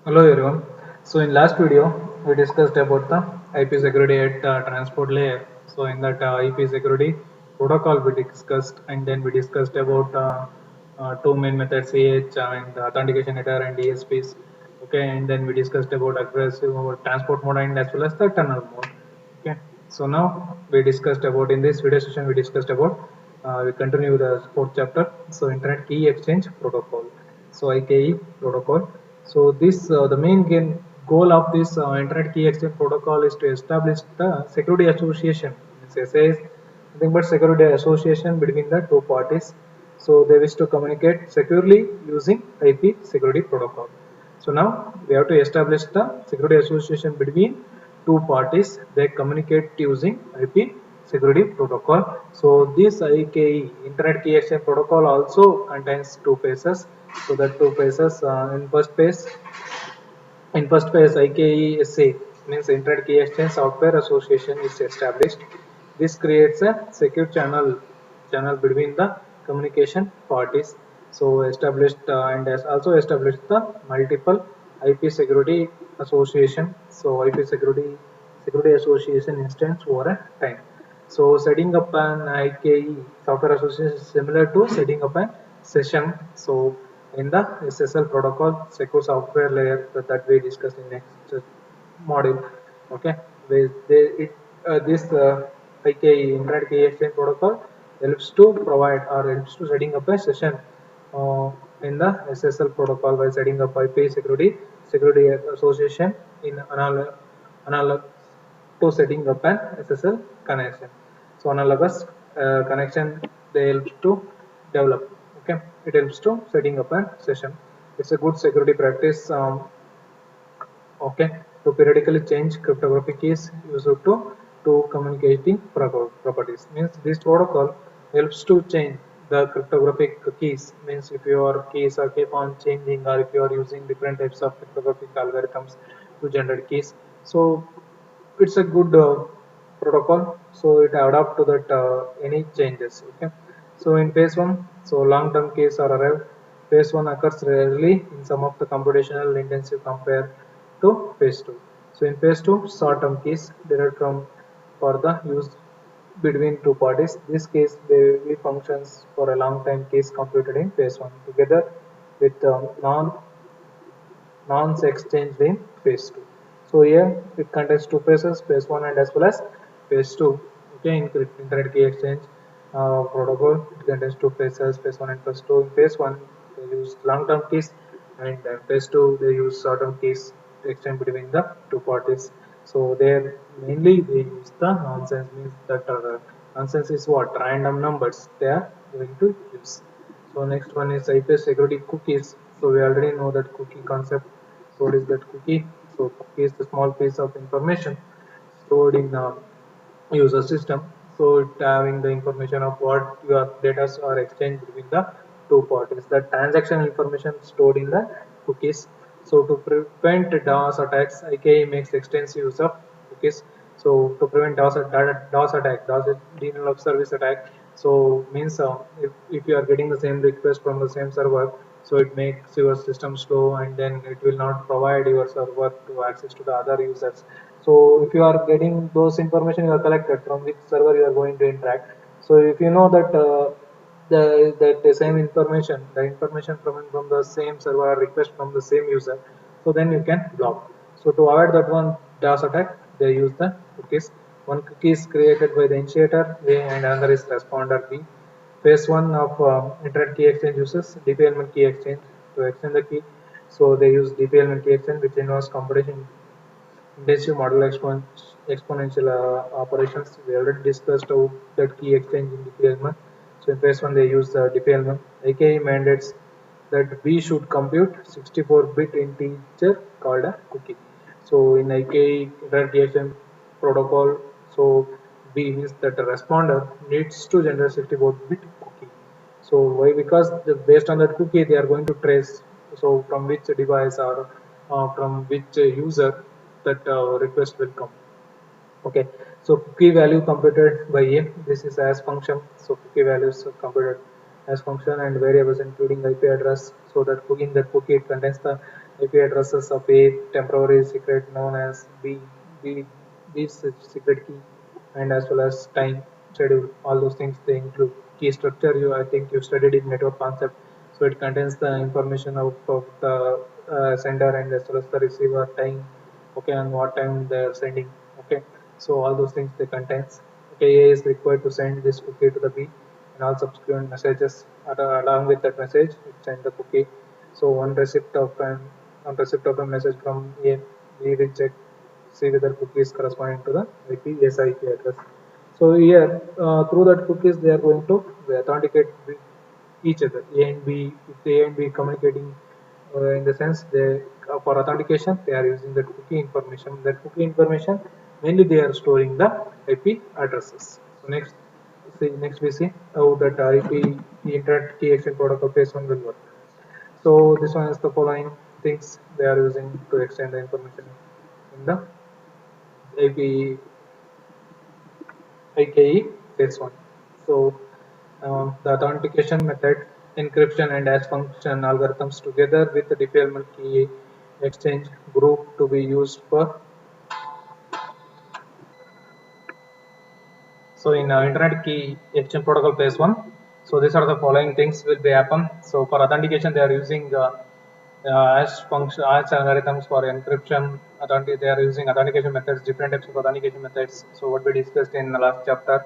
Hello everyone. So in last video we discussed about the IP security at transport layer. So in that IP security protocol we discussed, and then we discussed about two main methods, AH and authentication header and DSPs. Okay, and then we discussed about aggressive transport mode and as well as the tunnel mode. Okay, so now we discussed about, in this video session we discussed about, we continue the fourth chapter. So internet key exchange protocol, so IKE protocol. So this the main goal of this internet key exchange protocol is to establish the security association. It says nothing but security association between the two parties, so they wish to communicate securely using IP security protocol. So now we have to establish the security association between two parties. They communicate using IP security protocol. So this IKE, Internet Key Exchange Protocol, also contains two phases. So the two phases, in first phase IKESA means Internet Key Exchange Software Association is established. This creates a secure channel between the communication parties. So established and has also established the multiple IP security association. So IP security association instance over a time. So setting up an IKE software association is similar to setting up an session. So in the SSL protocol, secure software layer that we discussed in next module. Okay, this IKE Internet Key Exchange Protocol helps to provide or helps to setting up a session uh, in the SSL protocol by setting up IP security association in analog to setting up an SSL connection. So analogous connection, they help to develop. Okay, it helps to setting up a session. It's a good security practice. Okay, to periodically change cryptographic keys used to communicating properties. Means this protocol helps to change the cryptographic keys. Means if your keys are keep on changing, or if you are using different types of cryptographic algorithms to generate keys, so it's a good protocol. So it adapt to that any changes. Okay, so in phase one, so long term keys are arrived. Phase one occurs rarely in some of the computational intensive compare to phase 2. So in phase 2, short term keys derived from for the use between two parties. This case basically functions for a long time keys computed in phase 1 together with nonce exchanged in phase 2. So here it contains two phases, phase 1 and as well as phase 2. Okay, in internet key exchange protocol, it contains two phases, phase 1 and phase 2. In phase 1, they use long term keys, and phase 2, they use short term keys to exchange between the two parties. So there mainly they use the nonsense, means that nonsense is what? Random numbers they are going to use. So next one is IP security cookies. So we already know that cookie concept. So what is that cookie? So cookie is the small piece of information stored in user system. So it having the information of what your data are exchanged between the two parties. The transaction information stored in the cookies. So to prevent DOS attacks, IKE makes extensive use of cookies. So to prevent DOS attack, DOS is denial of service attack. So means if you are getting the same request from the same server, so it makes your system slow, and then it will not provide your server to access to the other users. So if you are getting those information you are collected from which server you are going to interact, so if you know that the same information, the information from the same server or request from the same user, so then you can block. So to avoid that one DOS attack, they use the cookies. One cookie is created by the initiator A and another is responder B. Phase one of internet key exchange uses DPLM key exchange to extend the key. So they use DPLM key exchange, which involves computation intensive model exponential operations. We already discussed how that key exchange in DPLM. So in phase one, they use DPLM. AKE mandates that we should compute 64-bit integer called a cookie. So in IKE interrogation protocol, so B means that the responder needs to generate 64-bit cookie. So why? Because based on that cookie, they are going to trace. So from which device or from which user that request will come. Okay, so cookie value computed by A. This is as function. So cookie values are computed as function and variables including IP address. So that cookie, in that cookie it contains the IP addresses of A, temporary secret known as B, B's secret key, and as well as time, schedule, all those things they include. Key structure, I think you studied in network concept, so it contains the information of the sender and as well as the receiver time, okay, and what time they are sending, okay. So all those things they contains. Okay, A is required to send this cookie to the B, and all subsequent messages along with that message it send the cookie. So on receipt of a message from A, we will check, see whether cookies corresponding to the IP address. So here through that cookies they are going to authenticate with each other. A and B, if A and B communicating in the sense they for authentication they are using that cookie information. That cookie information mainly they are storing the IP addresses. So next we see how that IP the Internet Key Exchange Protocol phase one will work. So this one is the following things they are using to exchange the information in the IP IKE phase one. So the authentication method, encryption and hash function algorithms together with the defilement key exchange group to be used for. So in Internet Key Exchange Protocol phase one, so these are the following things will be happen. So for authentication, they are using hash function, hash algorithms for encryption. They are using authentication methods, different types of authentication methods. So what we discussed in the last chapter.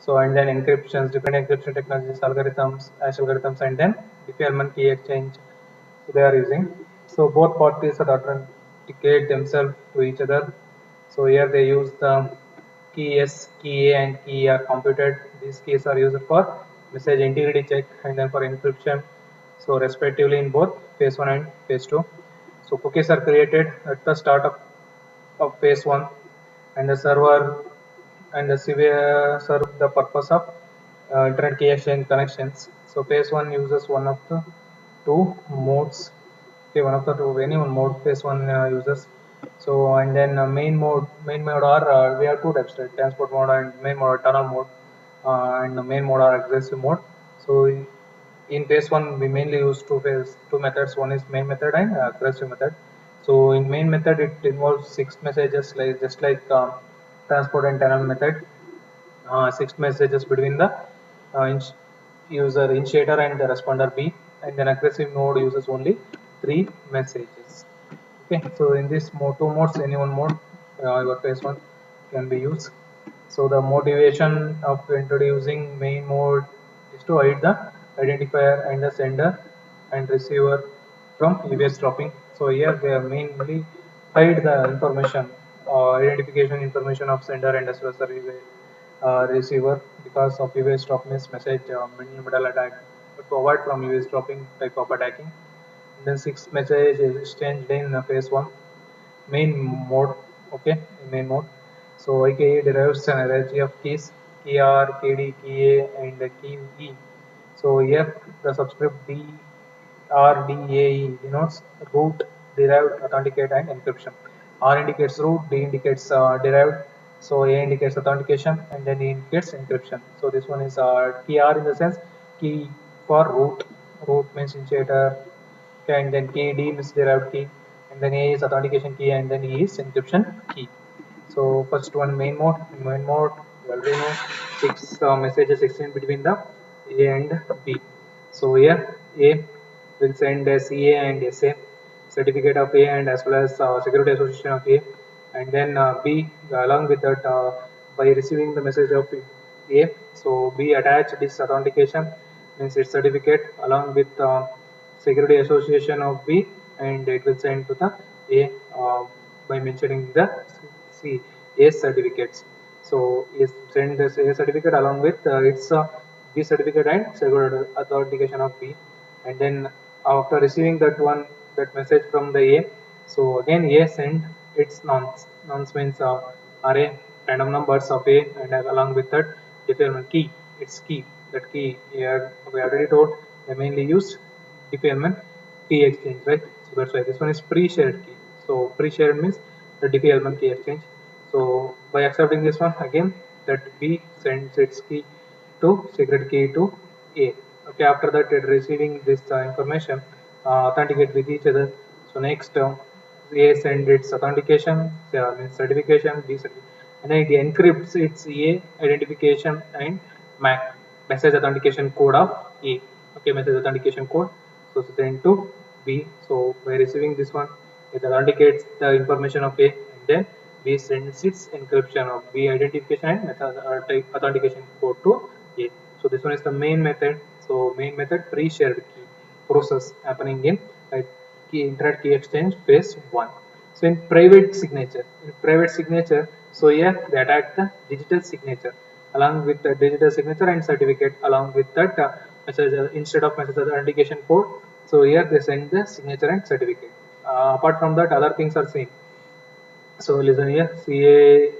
So and then encryptions, different encryption technologies, algorithms, hash algorithms, and then defilement key exchange. So they are using. So both parties are authenticate themselves to each other. So here they use the key S, key A, and key are computed. These keys are used for message integrity check and then for encryption. So respectively in both phase one and phase two. So cookies are created at the start of phase one, and the server and the severe serve the purpose of internet key exchange connections. So phase one uses one of the two modes. Okay, one of the two any one mode phase one uses. So and then main mode are we have two types, right? Transport mode and main mode, tunnel mode, and the main mode are aggressive mode. So in phase one we mainly use two methods. One is main method and aggressive method. So in main method it involves six messages, like just like transport and tunnel method. Six messages between the user initiator and the responder B, and then aggressive mode uses only three messages. Okay, so in this mode, two modes, any one mode, your phase one can be used. So the motivation of introducing main mode is to hide the identifier and the sender and receiver from eavesdropping. So here they are mainly hide the information, identification information of sender and as well as the receiver because of eavesdropping message middle attack to avoid from eavesdropping type of attacking. And then six message is exchanged in phase one main mode. Okay, in main mode. So IKE derives an hierarchy of keys, key R, KD, key A, and the key E. So here the subscript D RDAE denotes root, derived, authenticate, and encryption. R indicates root, D indicates derived, so A indicates authentication, and then E indicates encryption. So this one is key R in the sense key for root. Root means initiator, okay, and then key D means derived key, and then A is authentication key, and then E is encryption key. So first one main mode. In main mode, you already know six messages exchanged between the A and B. So here A will send CA and SA, certificate of A and as well as security association of A, and then B along with that by receiving the message of A, so B attach this authentication means its certificate along with security association of B, and it will send to the A by mentioning the C A certificates. So is send this A certificate along with its B certificate and security authentication of B, and then after receiving that message from the A, so again A send its nonce means array random numbers of A, and along with that defilement key, its key, that key here we already told they mainly used defilement key exchange, right? So that's why this one is pre-shared key. So pre-shared means the defilement key exchange. So by accepting this one again, that B sends its key to secret key to A. Okay, after that it receiving this information, authenticate with each other. So next, A send its authentication, means certification, B certification, and then it encrypts its A identification and MAC message authentication code of A. Okay, message authentication code. So send to B. So by receiving this one, it authenticates the information of A, and then B sends its encryption of B identification and method authentication code to A. So this one is the main method. So main method pre-shared key process happening in internet key exchange phase 1. So in private signature, so here they attack the digital signature along with the digital signature and certificate along with that message instead of message authentication code. So here they send the signature and certificate. Apart from that, other things are same. So listen here, CA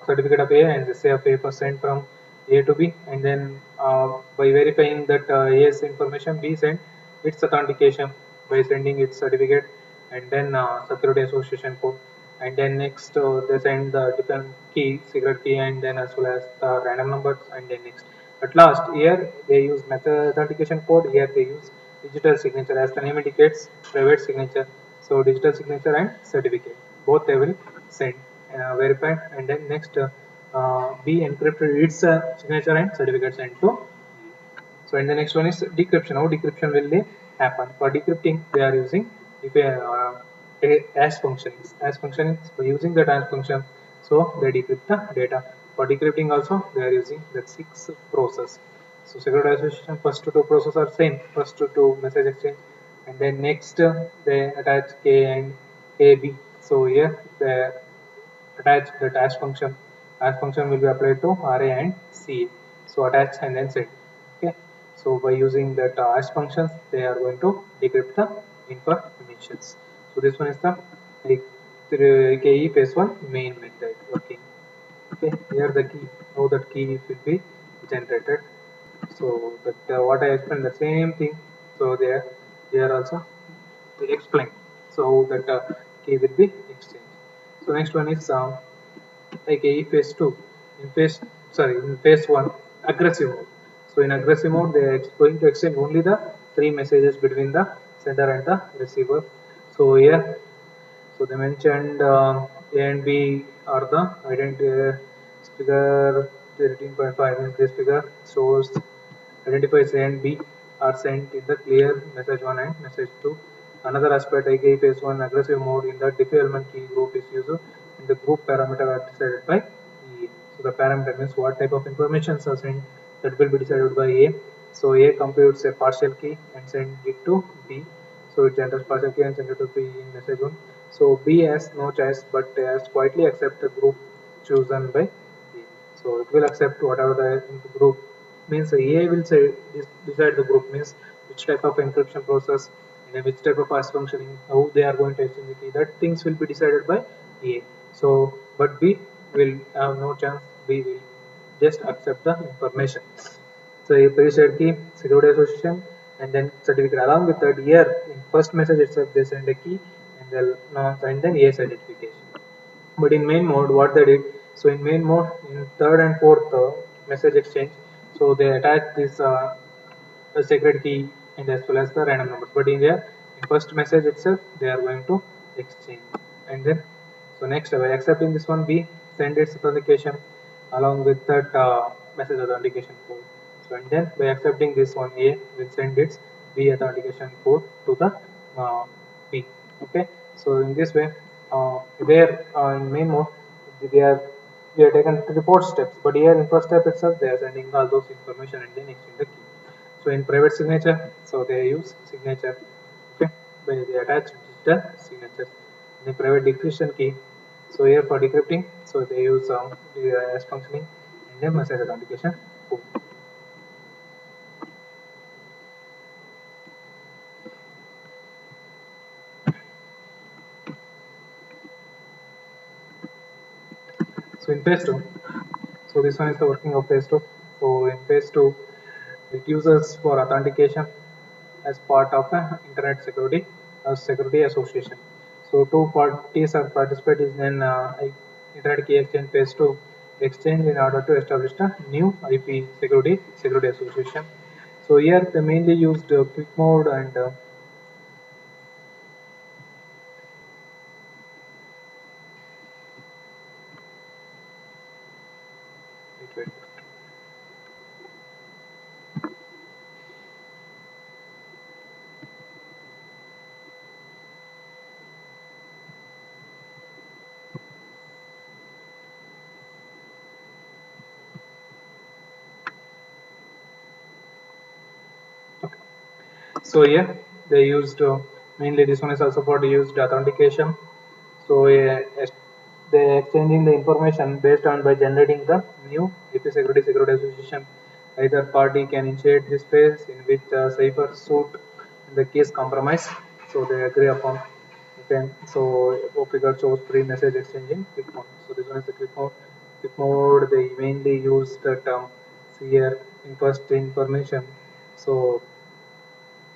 certificate of A and the say of A percent from A to B, and then by verifying that A's information, B send its authentication by sending its certificate, and then security association code, and then next they send the different key, secret key, and then as well as the random numbers, and then next. At last, here they use method authentication code. Here they use digital signature, as the name indicates, private signature. So digital signature and certificate, both they will send verified, and then next be encrypted its signature and certificate sent to E. So and the next one is decryption. How decryption will they happen? For decrypting, they are using if a hash functions. Hash function is by using the hash function, so they decrypt the data. For decrypting also, they are using the 6 process. So security association, first two process are same. First two message exchange, and then next they attach K and KB. So here they attach the hash function. Hash function will be applied to RA and CA. So attach and then send. Okay. So by using that hash functions, they are going to decrypt the informations. So this one is the KE phase 1 main method working. Okay. Here the key. How that key will be generated. So that what I explained the same thing. So they are also to explain. So that key will be exchanged. So next one is like a phase 2 in phase 1 aggressive mode. So in aggressive mode they are going to exchange only the 3 messages between the sender and the receiver. So here, so they mentioned A and B are the identity figure 13.5 means this figure shows identifies A and B are sent in the clear message 1 and message 2. Another aspect AKI phase 1 aggressive mode in the diff element key group is used and the group parameter are decided by E. So the parameter means what type of information are sent, that will be decided by A. So A computes a partial key and send it to B. So it generates partial key and send it to B in message 1. So B has no choice but has quietly accept the group chosen by A. So it will accept whatever the group means. AI will say decide the group means which type of encryption process and then which type of hash functioning, how they are going to exchange the key. That things will be decided by AI. So but B will have no chance. B will just accept the information. So a pre-shared key, security association, and then certificate. Along with that, here in first message itself they send a key and then A certification. But in main mode, what they did, so in main mode, in third and fourth message exchange, so they attach this secret key and as well as the random numbers. But in there, in first message itself, they are going to exchange. And then, so next, by accepting this one, B send its authentication along with that message authentication code. So and then by accepting this one, A will send its B authentication code to the B. Okay. So in this way, there in main mode, they are we are taken 4 steps, but here in first step itself they are sending all those information and then exchange the key. So in private signature, so they use signature. Okay, they attach digital signatures. In the private decryption key, so here for decrypting, so they use the as functioning and then message authentication code. So in phase 2, so this one is the working of phase 2. So in phase 2, it uses for authentication as part of an internet security association. So two parties are participate in internet key exchange phase 2 exchange in order to establish a new IP security association. So here they mainly used quick mode and wait. Okay. So yeah, they used mainly this one is also for used authentication. So they exchanging the information based on by generating the new AP security association. Either party can initiate this phase in which cipher suit in the case compromise. So they agree upon. Okay, so figure shows free message exchanging quick mode. So this one is the quick mode. Quick mode they mainly use the term here in first information. So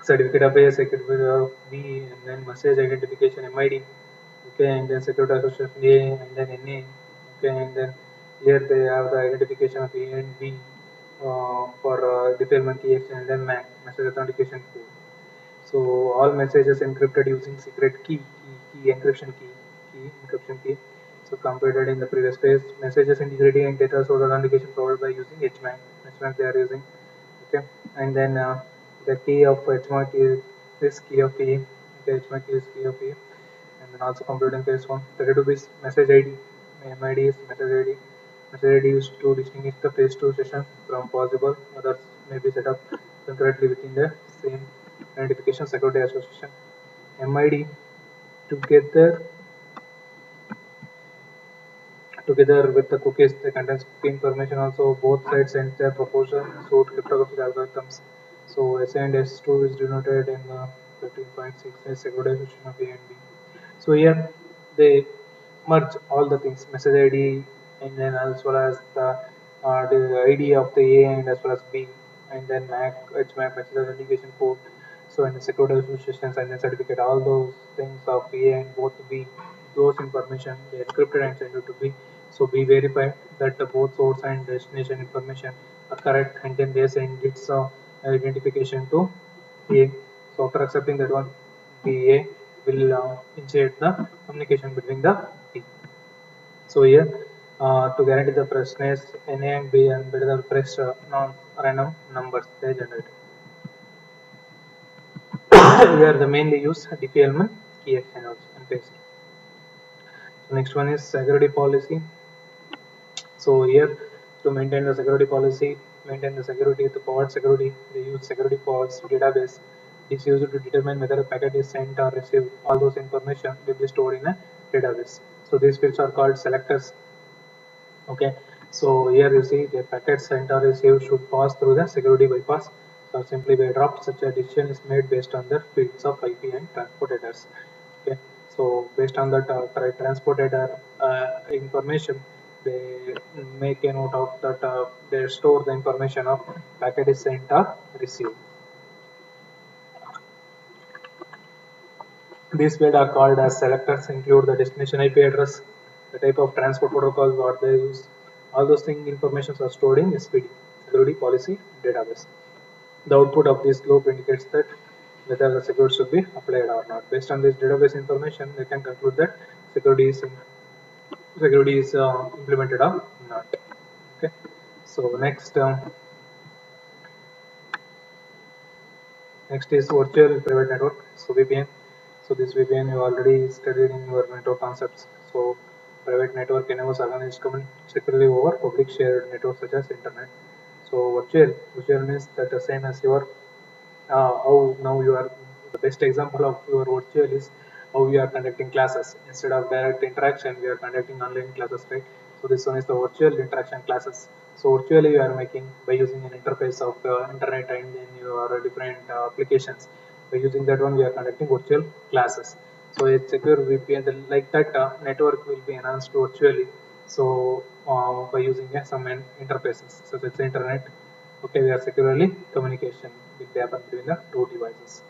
certificate of A, certificate of B, and then message identification MID, okay, and then security association A, and then NA, okay, and then here they have the identification of A and B for defilement key exchange, and then MAC, message authentication code. So all messages encrypted using secret key encryption key encryption key. So computed in the previous phase, messages integrity and data source authentication provided by using HMAC. HMAC they are using, okay, and then the key of HMAC is this key of key. Okay, HMAC is key of key, and then also computed in phase one. 32 is message ID. MID is message ID. Message ID used to distinguish the phase 2 session from possible others may be set up concurrently within the same identification security association. MID together together with the cookies they contains cookie information also both sides and their proportion suit cryptographic algorithms. So S and S2 is denoted in 13.6 as security association of A and B. So here they merge all the things message ID and then as well as the ID of the A and as well as B and then MAC, HMAC, message authentication code. So in the security associations and then certificate, all those things of A and both B, those information they encrypted and sent it to B. So B verified that the both source and destination information are correct and then they send its identification to A. So after accepting that one, BA will initiate the communication between the B. So here, to guarantee the freshness, NA and B and better the fresh non-random numbers they generate. Here the mainly use defilement key exchange also and paste. So next one is security policy. So here to maintain the security policy, maintain the security to provide security, they use security pods database. It is used to determine whether a packet is sent or received. All those information will be stored in a database. So these fields are called selectors. Okay, so here you see the packet sent or received should pass through the security bypass or simply by drop. Such a decision is made based on the fields of IP and transport headers. Okay, so based on that transport header information, they make a note of that they store the information of packet is sent or received. These fields are called as selectors, include the destination IP address, the type of transport protocol what they use. All those things information are stored in SPD, Security Policy Database. The output of this loop indicates that whether the security should be applied or not. Based on this database information, they can conclude that security is implemented or not. Okay. So next is virtual private network. So VPN. So this VPN you already studied in your network concepts. So private network enables organized communication securely over public shared networks such as internet. So virtual means that the same as your how now you are the best example of your virtual is how we are conducting classes instead of direct interaction we are conducting online classes, right? So this one is the virtual interaction classes. So virtually you are making by using an interface of internet and then your different applications. By using that one we are conducting virtual classes. So it's secure VPN like that network will be enhanced virtually. So by using some interfaces such as the internet, okay, we are securely communication will be happen between the two devices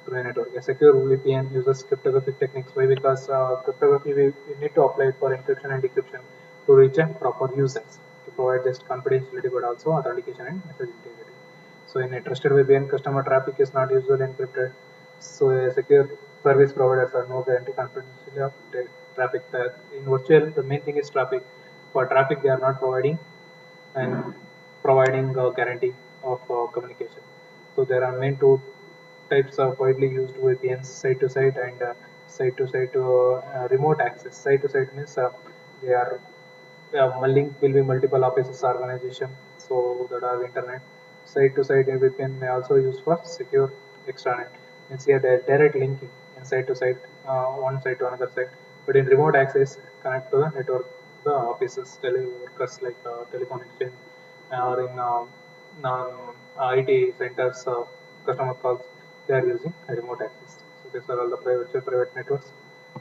through a network. A secure VPN uses cryptographic techniques. Why? Because cryptography we need to apply it for encryption and decryption to reach a proper users to provide just confidentiality but also authentication and message integrity. So in a trusted VPN, customer traffic is not usually encrypted. So a secure service providers are no guarantee confidentiality of traffic. In virtual, the main thing is traffic. For traffic, they are not providing and providing a guarantee of communication. So there are main two types of widely used VPNs: site to site and site to remote access. Site to site means they are link will be multiple offices organization, so that are internet. Site to site VPN may also use for secure extranet. Means here the direct linking in site to site, one site to another site. But in remote access, connect to the network, the offices, teleworkers like telecom exchange, or in IT centers, customer calls. They are using remote access. So these are all the private networks.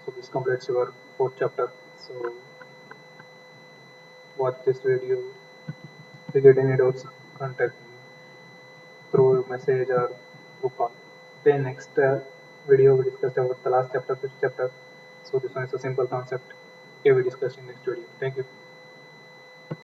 So this completes your fourth chapter. So watch this video. If you get any doubts, contact me through message or through call. Then next video we discussed about the last chapter, fifth chapter. So this one is a simple concept. Okay, we discuss in next video. Thank you.